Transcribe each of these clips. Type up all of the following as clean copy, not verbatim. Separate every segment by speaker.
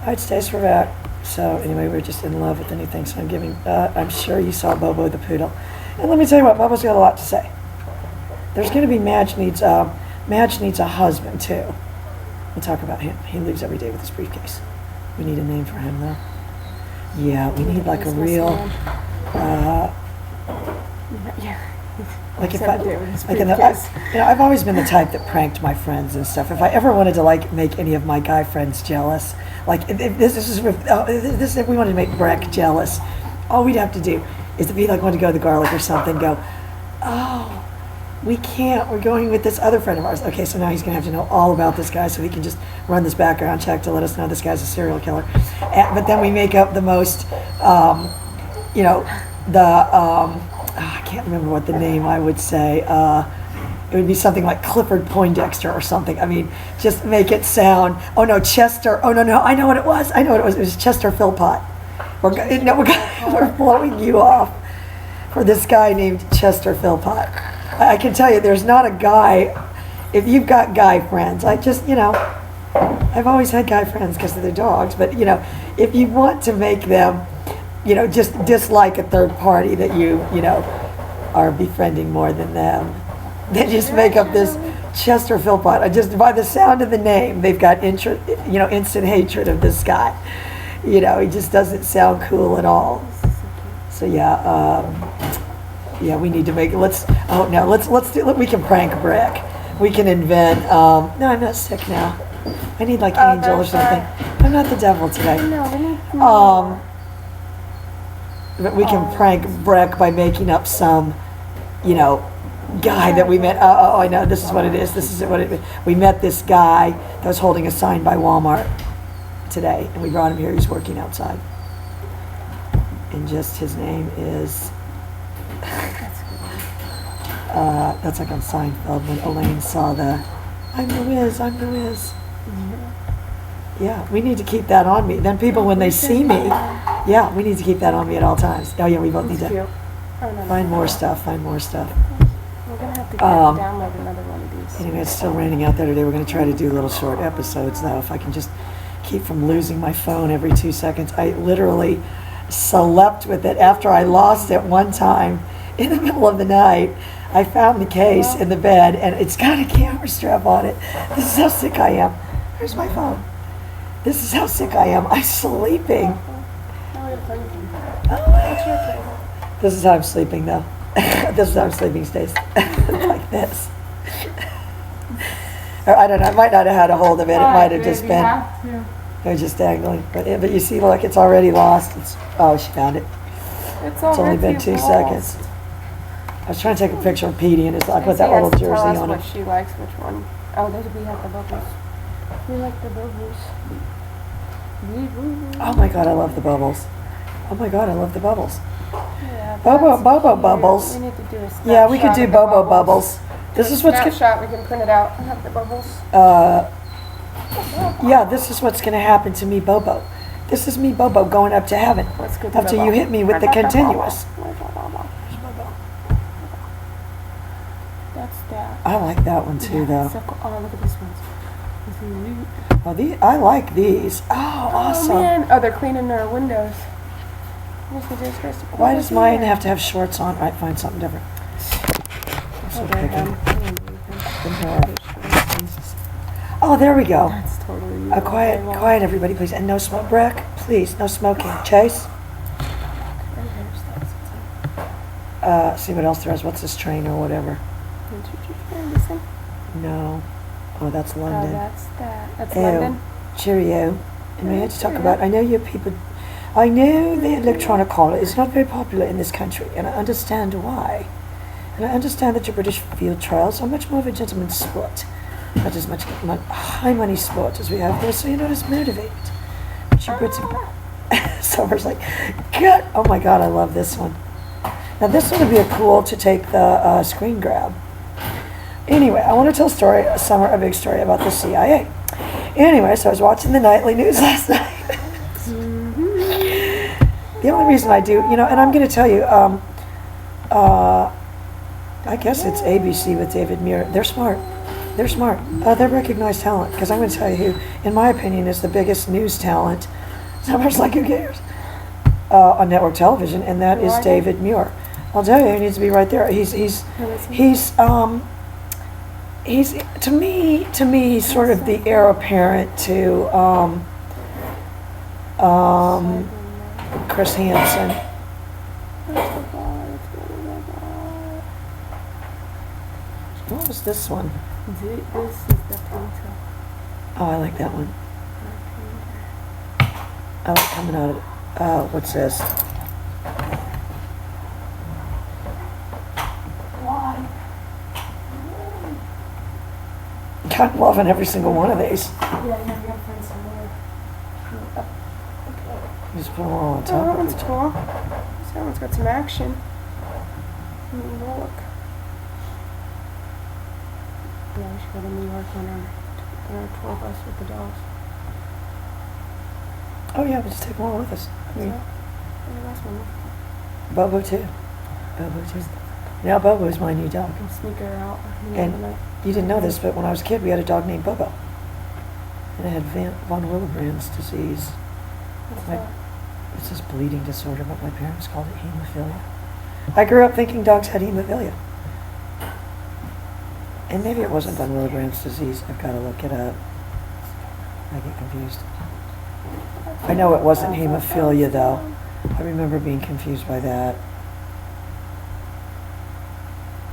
Speaker 1: I'd stays for that. So anyway, we're just in love with anything. So I'm giving. I'm sure you saw Bobo the poodle, and let me tell you what, Bobo's got a lot to say. There's going to be Madge needs a husband too. We'll talk about him. He leaves every day with his briefcase. We need a name for him though. Yeah, we need like a real.
Speaker 2: Yeah.
Speaker 1: Like if I've always been the type that pranked my friends and stuff. If I ever wanted to like make any of my guy friends jealous, like if we wanted to make Breck jealous, all we'd have to do is if he like wanted to go to the garlic or something, go, oh, we can't. We're going with this other friend of ours. Okay, so now he's gonna have to know all about this guy so he can just run this background check to let us know this guy's a serial killer. But then we make up the most, I can't remember what the name I would say. It would be something like Clifford Poindexter or something. I mean, just make it sound. Oh no, Chester. Oh no, I know what it was. It was Chester Philpott. We're blowing you off for this guy named Chester Philpott. I can tell you, there's not a guy. If you've got guy friends, I've always had guy friends because of their dogs. But if you want to make them, just dislike a third party that you are befriending more than them, then just make up this Chester Philpott. Just by the sound of the name, they've got instant hatred of this guy. He just doesn't sound cool at all. So we need to make. Let's do. We can prank Brick. We can invent. No, I'm not sick now. I need like Angel or something. I'm not the devil today. But we can prank Breck by making up some, guy that we met. Oh, I know. This is what it is. This is what it is. We met this guy that was holding a sign by Walmart today, and we brought him here. He's working outside, and just his name is. That's like on Seinfeld when Elaine saw the, I'm the Wiz. Yeah, we need to keep that on me. Then people, when they see me, we need to keep that on me at all times. Oh yeah, we both need to find more stuff.
Speaker 2: We're gonna have to download another one of these.
Speaker 1: Anyway, it's still raining out there today. We're gonna try to do little short episodes though. If I can just keep from losing my phone every 2 seconds. I literally slept with it after I lost it one time in the middle of the night. I found the case in the bed and it's got a camera strap on it. This is how sick I am. Where's my phone? This is how sick I am. I'm sleeping. This is how I'm sleeping though. This is how I'm sleeping, Stace. Like this. Or I don't know, I might not have had a hold of it. It might have just been, it was just dangling. But you see, look, it's already lost. She found it. It's only been 2 seconds. I was trying to take a picture of Petey and I put that little jersey on it.
Speaker 2: What she likes, which one. Oh, we have the bubbles. We like the bubbles.
Speaker 1: Oh my God, I love the bubbles. Oh my God, I love the bubbles.
Speaker 2: Yeah,
Speaker 1: Bobo bubbles.
Speaker 2: We need to do a snapshot.
Speaker 1: Yeah, we could do Bobo bubbles. This is what's
Speaker 2: snapshot. We can print it out and have the bubbles.
Speaker 1: Yeah, this is what's going to happen to me, Bobo. This is me, Bobo, going up to heaven after you hit me with the continuous.
Speaker 2: That's that.
Speaker 1: I like that one too, though.
Speaker 2: So cool. Oh, look at these ones.
Speaker 1: Oh, I like these. Oh, awesome.
Speaker 2: Oh, man. Oh, they're cleaning their windows.
Speaker 1: Why does mine have to have shorts on? I'd find something different. Oh, there we go.
Speaker 2: That's totally
Speaker 1: quiet, everybody, please. And no smoke. Breck, please, no smoking. Chase? See what else there is. What's this train or whatever? No. Oh, that's London.
Speaker 2: Oh, that's that. That's London.
Speaker 1: Cheerio. And we had to talk about, I know the electronic collar is not very popular in this country, and I understand why. And I understand that your British field trials are much more of a gentleman's sport, not as much high money sport as we have here, so you're not as motivated. But your Brits Silver's like, God. Oh my God, I love this one. Now this one would be cool to take the screen grab. Anyway, I want to tell a big story about the CIA. Anyway, so I was watching the nightly news last night. The only reason I do, and I'm going to tell you, I guess it's ABC with David Muir. They're smart. They're smart. They're recognized talent. Because I'm going to tell you who, in my opinion, is the biggest news talent. Somebody's like, who cares? On network television, and that is
Speaker 2: Why?
Speaker 1: David Muir. I'll tell you, he needs to be right there. He's to me, he's sort of the heir apparent to Chris Hansen. What was this one?
Speaker 2: This is the painter.
Speaker 1: Oh, I like that one. I like coming out of what's this?
Speaker 2: Why?
Speaker 1: I'm loving every single one of these.
Speaker 2: Yeah, you gotta find some more.
Speaker 1: Just put them all on
Speaker 2: Oh,
Speaker 1: top
Speaker 2: that
Speaker 1: of
Speaker 2: one's
Speaker 1: each other.
Speaker 2: cool. That one's got some action. Look. Yeah, we should go to New York on our tour bus with the dogs.
Speaker 1: Oh yeah, we'll just take them all with us. I mean,
Speaker 2: And the last one.
Speaker 1: Bobo too. Bobo too. Now Bobo's my new dog.
Speaker 2: We can sneak her out. in the middle of the
Speaker 1: And
Speaker 2: night.
Speaker 1: you didn't know this, but when I was a kid, we had a dog named Bobo. And it had von Willebrand's disease.
Speaker 2: What's
Speaker 1: My-
Speaker 2: that?
Speaker 1: It's this bleeding disorder, but my parents called it hemophilia. I grew up thinking dogs had hemophilia. And maybe it wasn't von Willebrand's disease. I've got to look it up. I get confused. I know it wasn't hemophilia, though. I remember being confused by that.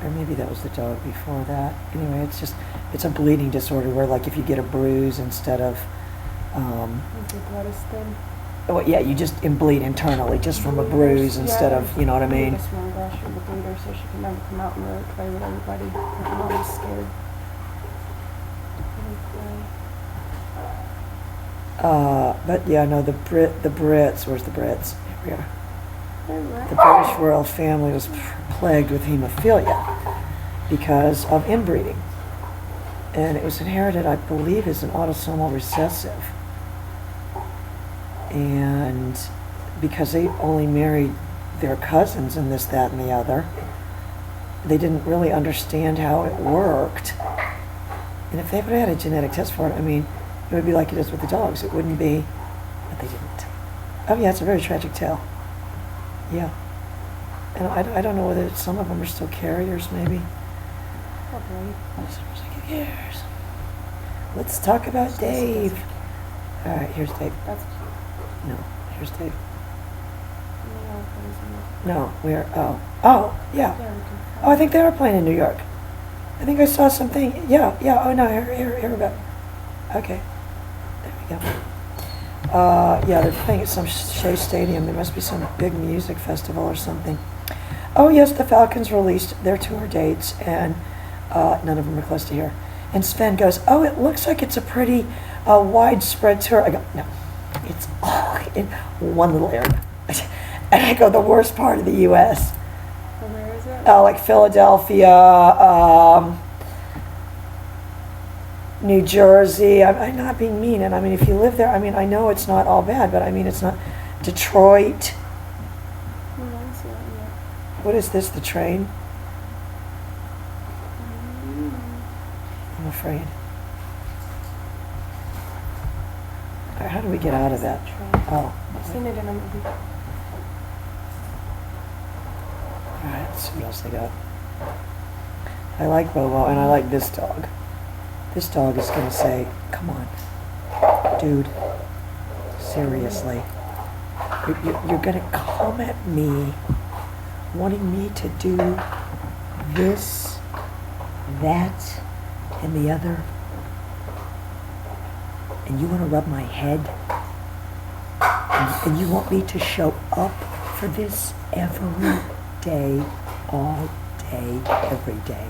Speaker 1: Or maybe that was the dog before that. Anyway, it's a bleeding disorder where, like, if you get a bruise instead of,
Speaker 2: Is your blood is thin?
Speaker 1: well, yeah, you just bleed internally just from a bruise instead of, you know what I mean?
Speaker 2: This one dash with the bleeder so she can never come out and really play with everybody. I'm always scared.
Speaker 1: But yeah, no, the Brits, where's the Brits? Here we are.
Speaker 2: They're
Speaker 1: The British royal family was plagued with hemophilia because of inbreeding. And it was inherited, I believe, as an autosomal recessive. And because they only married their cousins and this, that, and the other, they didn't really understand how it worked. And if they would have had a genetic test for it, I mean, it would be like it is with the dogs. It wouldn't be, but they didn't. Oh yeah, it's a very tragic tale. Yeah. And I don't know whether some of them are still carriers, maybe.
Speaker 2: Probably.
Speaker 1: Who cares? Let's talk about Dave. All right, here's Dave.
Speaker 2: That's cute.
Speaker 1: No, here's Dave.
Speaker 2: No,
Speaker 1: No, oh, yeah.
Speaker 2: there we go.
Speaker 1: Oh, I think they are playing in New York. I think I saw something. Yeah. Oh no, here we go. Okay, there we go. Yeah, they're playing at some Shea Stadium. There must be some big music festival or something. Oh yes, the Falcons released their tour dates, and none of them are close to here. And Sven goes, "Oh, it looks like it's a pretty widespread tour." I go, "No, it's all in one little area." And I go, "The worst part of the U.S."
Speaker 2: So where is it?
Speaker 1: Like Philadelphia, New Jersey. I'm not being mean, and I mean, if you live there, I mean, I know it's not all bad, but I mean, it's not Detroit.
Speaker 2: No, I see it, yeah.
Speaker 1: What is this? The train? I'm afraid. All right, how do we get out of that?
Speaker 2: Train.
Speaker 1: Oh,
Speaker 2: I've seen it in a movie.
Speaker 1: all right. Let's see what else they got. I like Bobo, and I like this dog. This dog is gonna say, "Come on, dude. Seriously, you're gonna come at me, wanting me to do this, that, and the other, and you want to rub my head, and you want me to show up for this every day, all day, every day.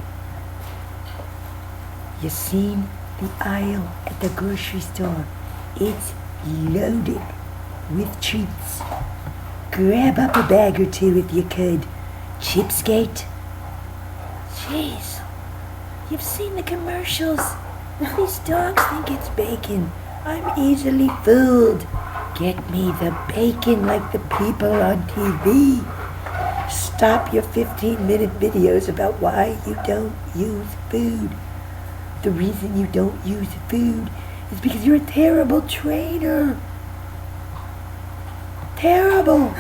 Speaker 1: You seen the aisle at the grocery store? It's loaded with treats. Grab up a bag or two if you could. Chipskate. Jeez, you've seen the commercials. These dogs think it's bacon. I'm easily fooled. Get me the bacon like the people on TV. Stop your 15-minute videos about why you don't use food. the reason you don't use food is because you're a terrible trainer. Terrible.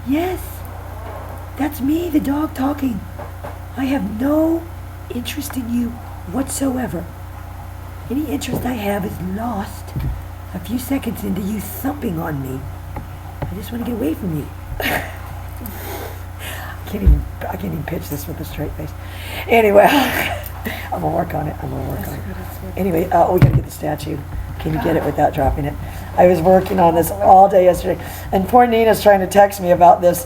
Speaker 1: Yes. That's me, the dog talking. I have no interest in you whatsoever. Any interest I have is lost a few seconds into you thumping on me. I just want to get away from you. I can't even pitch this with a straight face. Anyway, I'm gonna work on it. Anyway, we gotta get the statue. Can you get it without dropping it? I was working on this all day yesterday, and poor Nina's trying to text me about this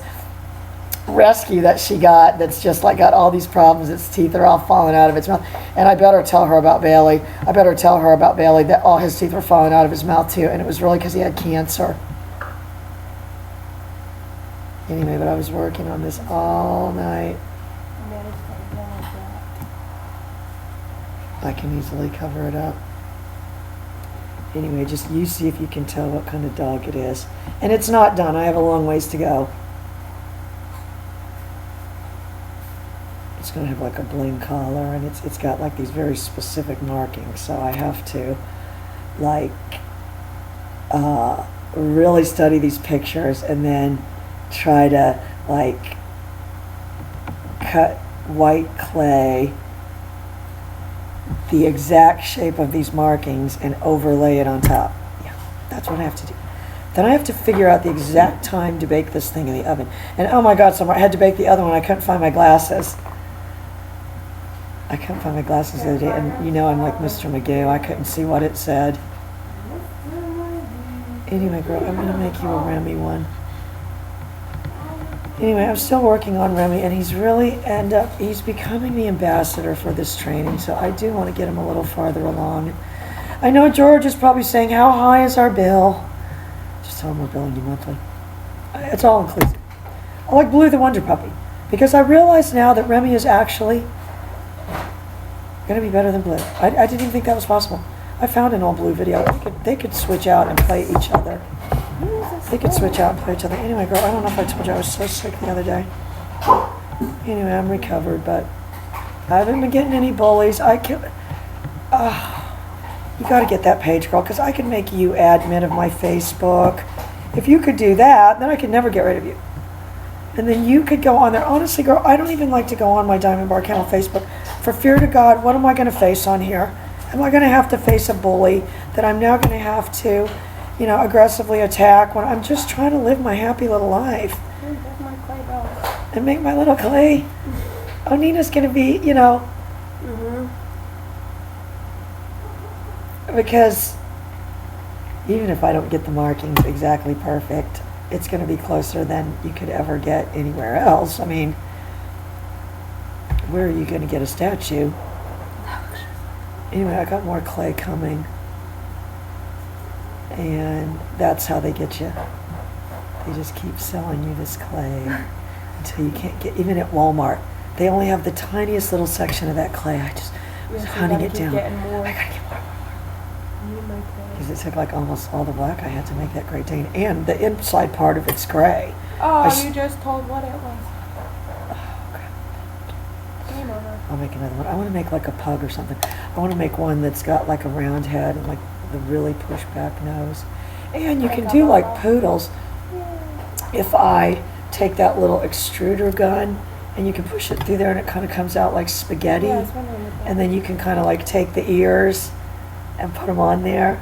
Speaker 1: rescue that she got that's just like got all these problems. Its teeth are all falling out of its mouth. And I better tell her about Bailey. That all his teeth were falling out of his mouth too, and it was really because he had cancer. Anyway, but I was working on this all night. I can easily cover it up. Anyway, just you see if you can tell what kind of dog it is. And it's not done. I have a long ways to go. It's going to have like a bling collar, and it's got like these very specific markings. So I have to like really study these pictures and then try to like cut white clay the exact shape of these markings and overlay it on top. Yeah, that's what I have to do. Then I have to figure out the exact time to bake this thing in the oven. And oh my God, somewhere I had to bake the other one. I couldn't find my glasses. The other day, and you know I'm like Mr. McGee. I couldn't see what it said. Anyway, girl, I'm gonna make you a Remy one. Anyway, I'm still working on Remy, and he's becoming the ambassador for this training, so I do want to get him a little farther along. I know George is probably saying, how high is our bill? Just tell him we're billing you monthly. It's all inclusive. I like Blue the Wonder Puppy, because I realize now that Remy is actually going to be better than Blue. I didn't even think that was possible. I found an old Blue video. They could switch out and play each other. Anyway, girl, I don't know if I told you I was so sick the other day. Anyway, I'm recovered, but I haven't been getting any bullies. You got to get that page, girl, because I can make you admin of my Facebook. If you could do that, then I could never get rid of you. And then you could go on there. Honestly, girl, I don't even like to go on my Diamond Bar Kennel Facebook. For fear to God, what am I going to face on here? Am I going to have to face a bully that I'm now going to have to, aggressively attack when I'm just trying to live my happy little life?
Speaker 2: That's my clay dog.
Speaker 1: And make my little clay. Oh, Nina's going to be, because even if I don't get the markings exactly perfect, it's going to be closer than you could ever get anywhere else. I mean, where are you going to get a statue? Anyway, I got more clay coming. And that's how they get you. They just keep selling you this clay until you can't get, even at Walmart, they only have the tiniest little section of that clay. I just was hunting it down. I gotta get more. Because it took like almost all the black I had to make that Great Dane. And the inside part of it's gray.
Speaker 2: Oh, you just told what it was.
Speaker 1: I'll make another one. I want to make like a pug or something. I want to make one that's got like a round head and like the really push back nose. And you can do like poodles if I take that little extruder gun and you can push it through there and it kind of comes out like spaghetti. And then you can kind of like take the ears and put them on there.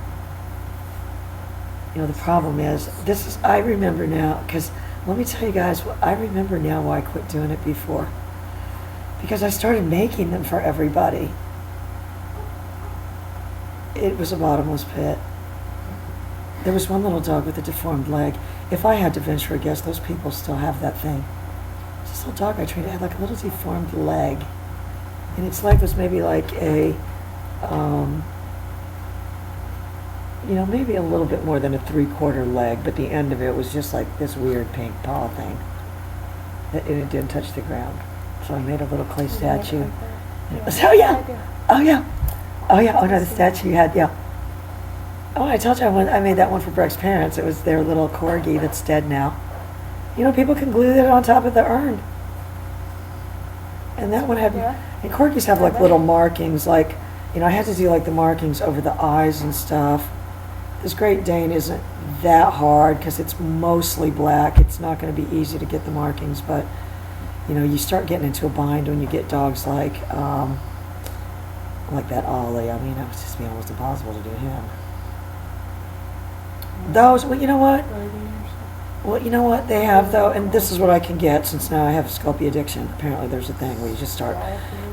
Speaker 1: The problem is, I remember now, because let me tell you guys, I remember now why I quit doing it before. Because I started making them for everybody. It was a bottomless pit. There was one little dog with a deformed leg. If I had to venture a guess, those people still have that thing. This little dog I trained had like a little deformed leg. And its leg was maybe like a, maybe a little bit more than a 3/4 leg, but the end of it was just like this weird pink paw thing. And it didn't touch the ground. So I made a little clay statue. And it was, oh no, the statue you had, Oh, I told you I made that one for Breck's parents. It was their little corgi that's dead now. People can glue that on top of the urn. And that one had,
Speaker 2: Yeah.
Speaker 1: and corgis have like little markings, like, I had to do like the markings over the eyes and stuff. This Great Dane isn't that hard because it's mostly black. It's not going to be easy to get the markings, but you start getting into a bind when you get dogs like that Ollie. I mean, it would just be almost impossible to do him. Those, well, you know what? Well, you know what they have though, and this is what I can get since now I have a Sculpey addiction. Apparently there's a thing where you just start,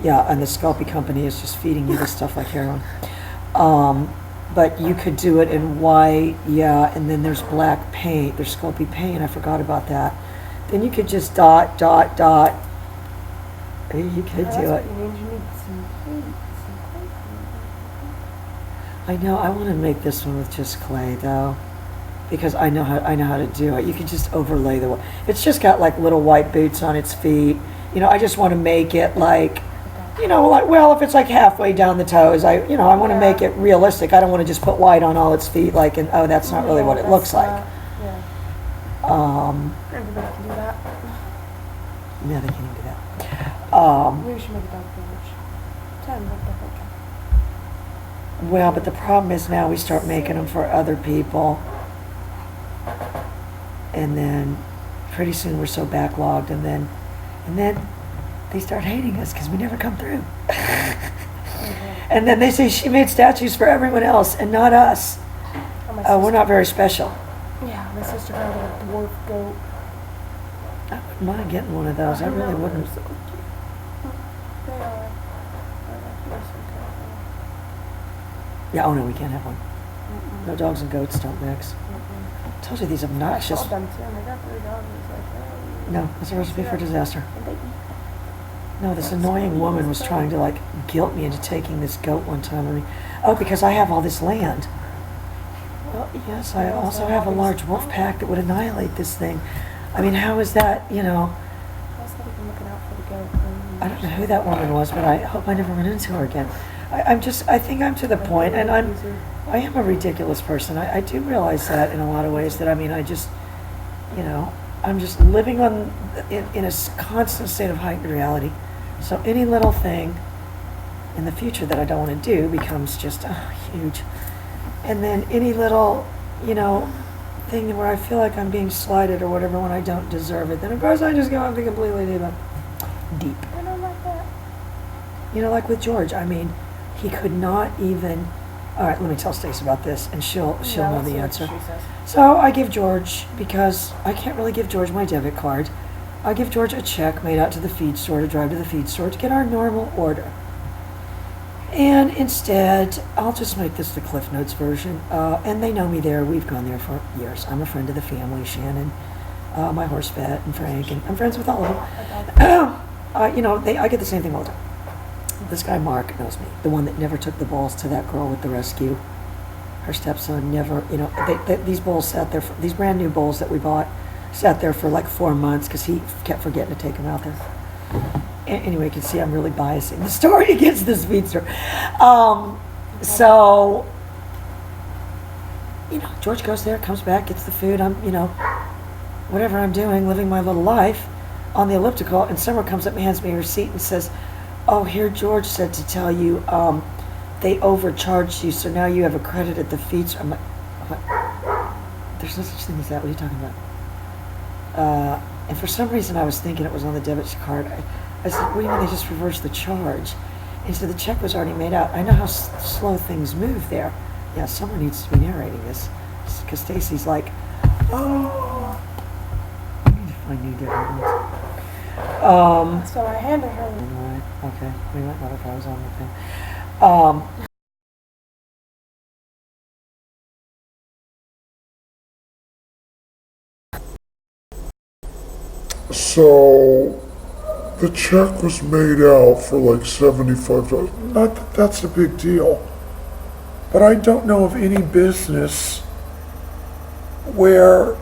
Speaker 1: yeah, and the Sculpey company is just feeding you this stuff like heroin. But you could do it in white, yeah, and then there's black paint, there's Sculpey paint, I forgot about that. Then you could just dot, dot, dot. You could do it. I know, I want to make this one with just clay though, because I know how to do it. You can just overlay the, it's just got like little white boots on its feet. I just want to make it like, like, well, if it's like halfway down the toes, I want to make it realistic. I don't want to just put white on all its feet, like, and oh, that's not really what it looks like.
Speaker 2: Everybody can do that.
Speaker 1: Yeah, they can even do that.
Speaker 2: We should make a dog village. 10 with the whole dog.
Speaker 1: Well, but the problem is now we start making them for other people, and then pretty soon we're so backlogged, and then they start hating us because we never come through. And then they say she made statues for everyone else and not us. We're not very special.
Speaker 2: Yeah, my sister got a dwarf goat.
Speaker 1: I wouldn't mind getting one of those. I really wouldn't.
Speaker 2: They are.
Speaker 1: Yeah, oh no, we can't have one. No dogs and goats don't mix. I told you these obnoxious.
Speaker 2: I saw them too, and I got 3 dogs. It's like, oh.
Speaker 1: No, that's a recipe for disaster.
Speaker 2: And they eat.
Speaker 1: No, this annoying woman was trying to like guilt me into taking this goat one time. I mean, oh, because I have all this land. Well, yes, I also have a large wolf pack that would annihilate this thing. I mean, how is that,
Speaker 2: I was looking out for the goat.
Speaker 1: I don't know who that woman was, but I hope I never run into her again. I think I'm to the point, and I am a ridiculous person. I do realize that in a lot of ways, that I mean, I just, I'm just living in a constant state of heightened reality. So any little thing in the future that I don't want to do becomes just huge. And then any little, thing where I feel like I'm being slighted or whatever when I don't deserve it, then of course I just go into completely deep.
Speaker 2: I don't like that.
Speaker 1: Like with George, I mean, he could not even. All right, let me tell Stace about this, and she'll know the answer. So I give George, because I can't really give George my debit card, I give George a check made out to the feed store to drive to the feed store to get our normal order. And instead, I'll just make this the Cliff Notes version. And they know me there. We've gone there for years. I'm a friend of the family, Shannon, my horse vet, and Frank, and I'm friends with all of them. I get the same thing all the time. This guy Mark knows me, the one that never took the bulls to that girl with the rescue. Her stepson never, these bulls sat there, these brand new bulls that we bought, sat there for like 4 months because he kept forgetting to take them out there. Anyway, you can see I'm really biasing the story against this feedster. So, George goes there, comes back, gets the food. I'm, whatever I'm doing, living my little life on the elliptical, and Summer comes up and hands me a receipt and says, "Oh, here George said to tell you they overcharged you, so now you have a credit at the feed store." I'm like, there's no such thing as that. What are you talking about? And for some reason I was thinking it was on the debit card. I said, "What do you mean they just reversed the charge?" And he said, "The check was already made out." I know how slow things move there. Yeah, someone needs to be narrating this, because Stacy's like, "Oh, I need to find new different ones."
Speaker 2: So I handed her.
Speaker 1: Right, okay. We might not if I was on the thing.
Speaker 3: So, the check was made out for like $75. Not that that's a big deal, but I don't know of any business where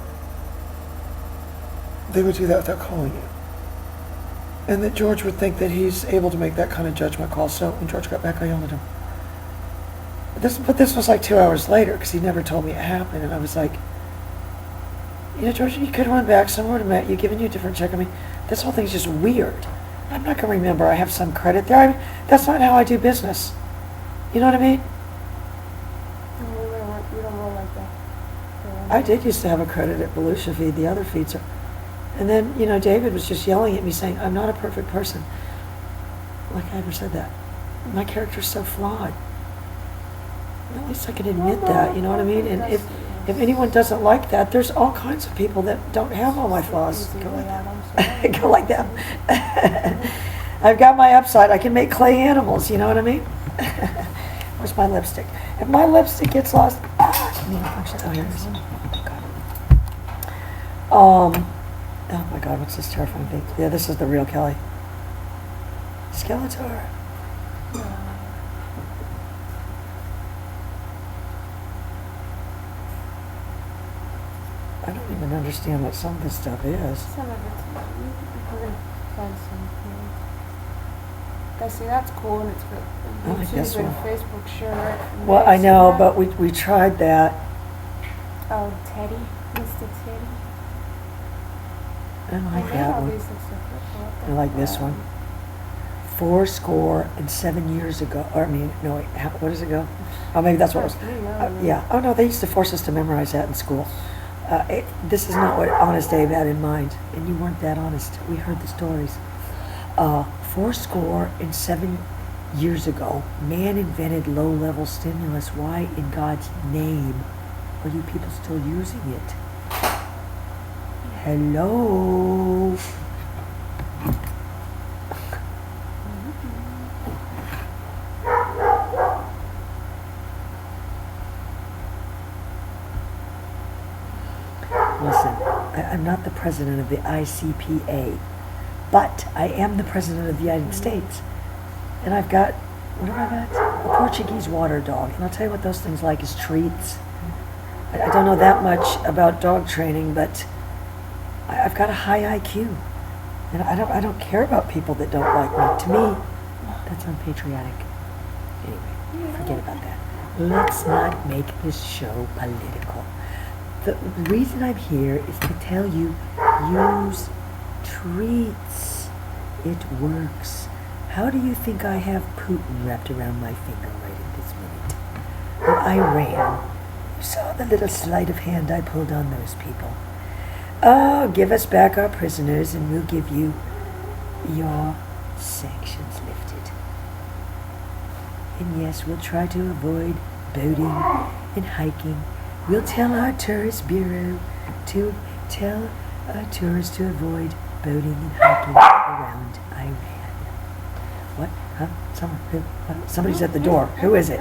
Speaker 1: They would do that without calling you. And that George would think that he's able to make that kind of judgment call. So when George got back, I yelled at him. But this was like 2 hours later, because he never told me it happened. And I was like, George, you could have went back. Someone would have met you, given you a different check. I mean, this whole thing's just weird. I'm not gonna remember, I have some credit there. That's not how I do business. You know what I mean?
Speaker 2: We don't roll like that.
Speaker 1: I did used to have a credit at Volusia Feed, the other feeds are. And then, you know, David was just yelling at me saying, I'm not a perfect person. Like I ever said that. My character's so flawed. At least I can admit that, you know what I mean? And if anyone doesn't like that, there's all kinds of people that don't have all my flaws. Go like that. Go like that. I've got my upside. I can make clay animals, you know what I mean? Where's my lipstick? If my lipstick gets lost, actually, oh, here it is. Oh my God, what's this terrifying thing? Yeah, this is the real Kelly. Skeletor. I don't even understand what some of this stuff is.
Speaker 2: Some of it's, we're gonna find some here. Guys, see, that's cool and it's good.
Speaker 1: I like this
Speaker 2: YouTube's and
Speaker 1: one.
Speaker 2: Facebook, sure. Right?
Speaker 1: Well, I
Speaker 2: See
Speaker 1: know,
Speaker 2: that?
Speaker 1: but we tried that.
Speaker 2: Oh, Teddy, Mr. Teddy.
Speaker 1: I don't like
Speaker 2: I
Speaker 1: that
Speaker 2: all
Speaker 1: one.
Speaker 2: these look so cool.
Speaker 1: I like this one. 7 years ago, or I mean, no, wait, what does it go? Oh, maybe that's what it was. Yeah. Oh no, they used to force us to memorize that in school. This is not what Honest Abe had in mind, and you weren't that honest. We heard the stories. 7 years ago, man invented low-level stimulus. Why in God's name are you people still using it? Hello? Listen, I'm not the president of the ICPA, but I am the president of the United States. And I've got, what have I got? A Portuguese water dog. And I'll tell you what those things like is treats. I don't know that much about dog training, but I've got a high IQ. And I don't care about people that don't like me. To me, that's unpatriotic. Anyway, forget about that. Let's not make this show political. The reason I'm here is to tell you, use treats. It works. How do you think I have Putin wrapped around my finger right at this minute? Well, I ran. You saw the little sleight of hand I pulled on those people. Oh, give us back our prisoners and we'll give you your sanctions lifted. And yes, we'll try to avoid boating and hiking. We'll tell our tourist bureau to tell our tourists to avoid boating and hiking around Iran. What? Huh? Somebody's at the door. Who is it?